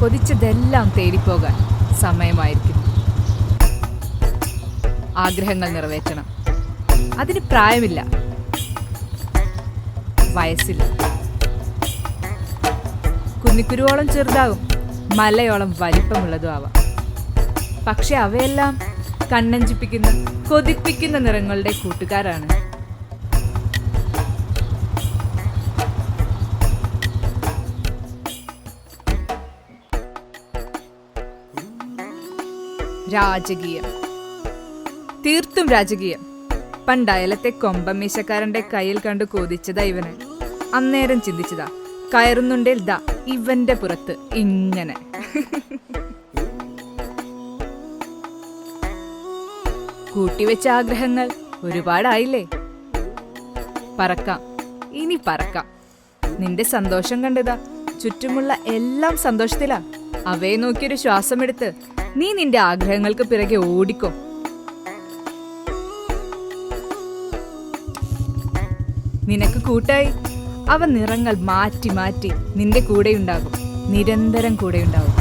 കൊതിച്ചതെല്ലാം തേടിപ്പോകാൻ സമയമായിരിക്കും. ആഗ്രഹങ്ങൾ നിറവേറ്റണം. അതിന് പ്രായമില്ല, വയസ്സില്ല. കുന്നിക്കുരുവോളം ചെറുതാകും, മലയോളം വലിപ്പമുള്ളതും ആവാം. പക്ഷെ അവയെല്ലാം കണ്ണഞ്ചിപ്പിക്കുന്ന, കൊതിപ്പിക്കുന്ന നിറങ്ങളുടെ കൂട്ടുകാരാണ്. രാജകീയം, തീർത്തും രാജകീയം. പണ്ടയലത്തെ കൊമ്പമീശക്കാരന്റെ കയ്യിൽ കണ്ടു കൊതിച്ചതാ ഇവന്. അന്നേരം ചിന്തിച്ചതാ, കയറുന്നുണ്ടേൽ ദാ ഇവന്റെ പുറത്ത് ഇങ്ങനെ. കൂട്ടിവെച്ച ആഗ്രഹങ്ങൾ ഒരുപാടായില്ലേ? പറക്കാം, ഇനി പറക്കാം. നിന്റെ സന്തോഷം കണ്ടതാ, ചുറ്റുമുള്ള എല്ലാം സന്തോഷത്തിലാ. അവയെ നോക്കിയൊരു ശ്വാസമെടുത്ത് നീ നിന്റെ ആഗ്രഹങ്ങൾക്ക് പിറകെ ഓടിക്കോ. നിനക്ക് കൂട്ടായി അവ നിറങ്ങൾ മാറ്റി മാറ്റി നിന്റെ കൂടെയുണ്ടാകും, നിരന്തരം കൂടെയുണ്ടാകും.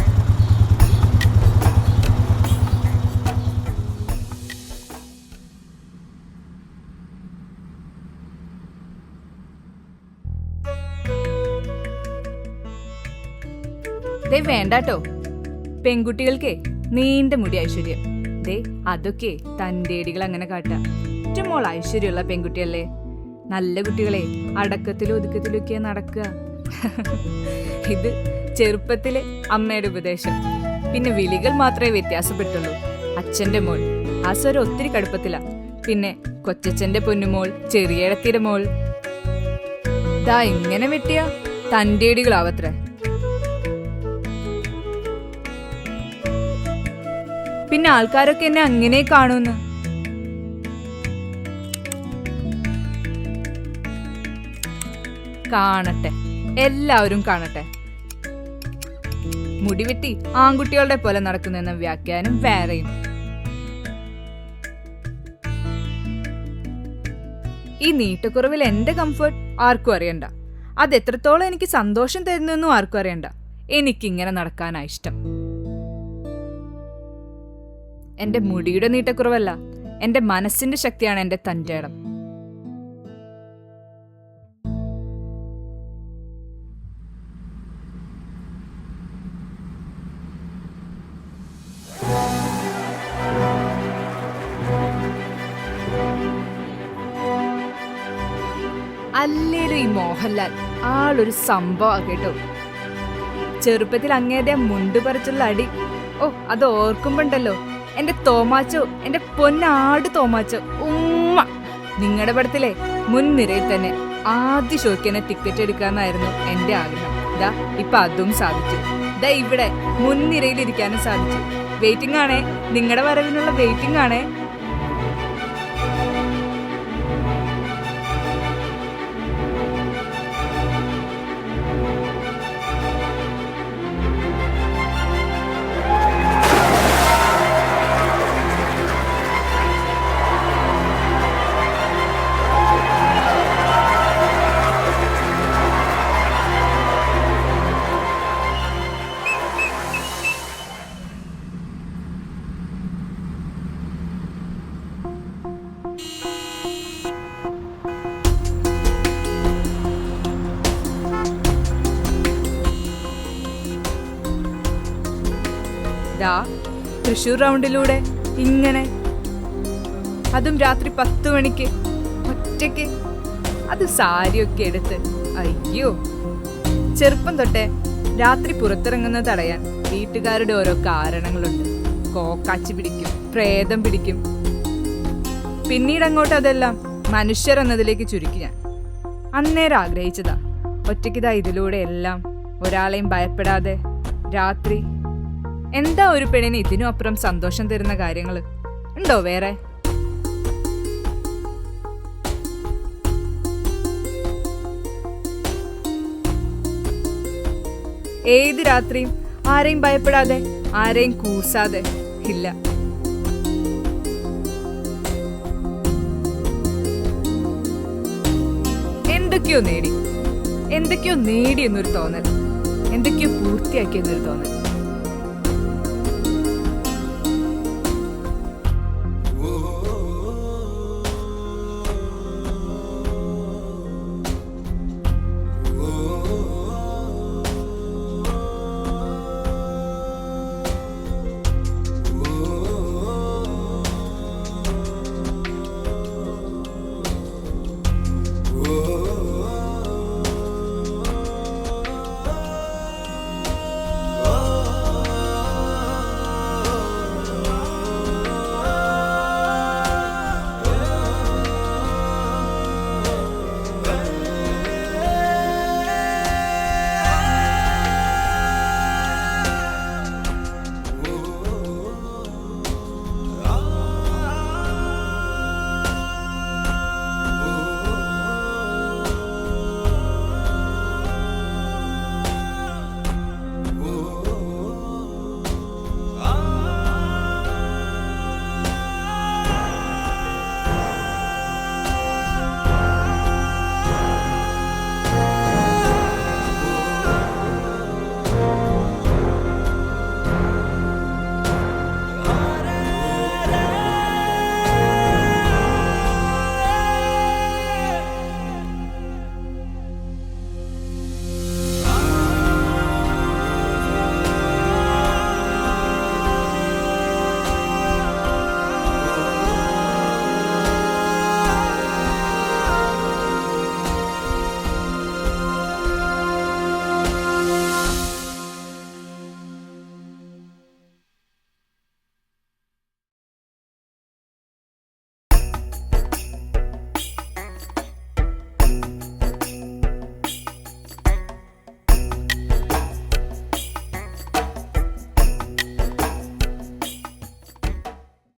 ദേ വേണ്ടാട്ടോ, പെൺകുട്ടികൾക്കേ നീണ്ട മുടി ഐശ്വര്യം. ദേ അതൊക്കെ തന്റേടികൾ അങ്ങനെ കാട്ടാം. ഏറ്റവും ഐശ്വര്യമുള്ള പെൺകുട്ടിയല്ലേ. നല്ല കുട്ടികളെ അടക്കത്തിലും ഒതുക്കത്തിലും ഒക്കെ നടക്കുക. ഇത് ചെറുപ്പത്തിലെ അമ്മയുടെ ഉപദേശം. പിന്നെ വിളികൾ മാത്രമേ വ്യത്യാസപ്പെട്ടുള്ളൂ. അച്ഛന്റെ മോൾ, ആ സ്വരം ഒത്തിരി കടുപ്പത്തില. പിന്നെ കൊച്ചച്ഛന്റെ പൊന്നുമോൾ, ചെറിയടത്തിയുടെ മോൾ. ദാ ഇങ്ങനെ വെട്ടിയ തന്റേടികളാവത്രേ. പിന്നെ ആൾക്കാരൊക്കെ എന്നെ അങ്ങനെ കാണുന്നു. കാണട്ടെ, എല്ലാവരും കാണട്ടെ. മുടിവെട്ടി ആൺകുട്ടികളുടെ പോലെ നടക്കുന്നെന്ന വ്യാഖ്യാനം വേറെയും. ഈ നീട്ടക്കുറവിൽ എന്റെ കംഫർട്ട് ആർക്കും അറിയണ്ട. അത് എത്രത്തോളം എനിക്ക് സന്തോഷം തരുന്നെന്നും ആർക്കും അറിയണ്ട. എനിക്കിങ്ങനെ നടക്കാനാ ഇഷ്ടം. എന്റെ മുടിയുടെ നീട്ടക്കുറവല്ല, എന്റെ മനസ്സിന്റെ ശക്തിയാണ് എന്റെ തന്റേടം. അല്ലേലും ഈ മോഹൻലാൽ ആളൊരു സംഭവം കേട്ടോ. ചെറുപ്പത്തിൽ അങ്ങേരുടെ മുണ്ട് പറിച്ചുള്ള അടി, ഓ അത് ഓർക്കുമ്പോണ്ടല്ലോ എന്റെ തോമാച്ചോ, എന്റെ പൊന്നാട് തോമാച്ചോ, ഉമ്മ. നിങ്ങളുടെ പടത്തിലെ മുൻനിരയിൽ തന്നെ ആദ്യ ഷോയ്ക്ക് തന്നെ ടിക്കറ്റ് എടുക്കാന്നായിരുന്നു എന്റെ ആഗ്രഹം. ദാ ഇപ്പൊ അതും സാധിച്ചു. ദാ ഇവിടെ മുൻനിരയിൽ ഇരിക്കാനും സാധിച്ചു. വെയിറ്റിംഗ് ആണേ, നിങ്ങളുടെ വരവിനുള്ള വെയിറ്റിംഗ് ആണേ. തൃശൂർ റൗണ്ടിലൂടെ ഇങ്ങനെ, അതും രാത്രി 10 മണിക്ക് ഒറ്റയ്ക്ക്, അത് സാരിയൊക്കെ എടുത്ത്. അയ്യോ, ചെറുപ്പം തൊട്ടേ രാത്രി പുറത്തിറങ്ങുന്നത് തടയാൻ വീട്ടുകാരുടെ ഓരോ കാരണങ്ങളുണ്ട്. കോക്കാച്ചി പിടിക്കും, പ്രേതം പിടിക്കും. പിന്നീട് അങ്ങോട്ട് അതെല്ലാം മനുഷ്യരെന്നതിലേക്ക് ചുരുക്കി ഞാൻ. അന്നേരം ആഗ്രഹിച്ചതാ ഒറ്റയ്ക്കിതാ ഇതിലൂടെ എല്ലാം, ഒരാളെയും ഭയപ്പെടാതെ രാത്രി. എന്താ ഒരു പെണ്ണിന് ഇതിനും അപ്പുറം സന്തോഷം തരുന്ന കാര്യങ്ങള് ഉണ്ടോ വേറെ? ഏത് രാത്രിയും ആരെയും ഭയപ്പെടാതെ, ആരെയും കൂസാതെ ഇല്ല. എന്തൊക്കെയോ നേടി എന്നൊരു തോന്നൽ, എന്തൊക്കെയോ പൂർത്തിയാക്കി എന്നൊരു തോന്നൽ.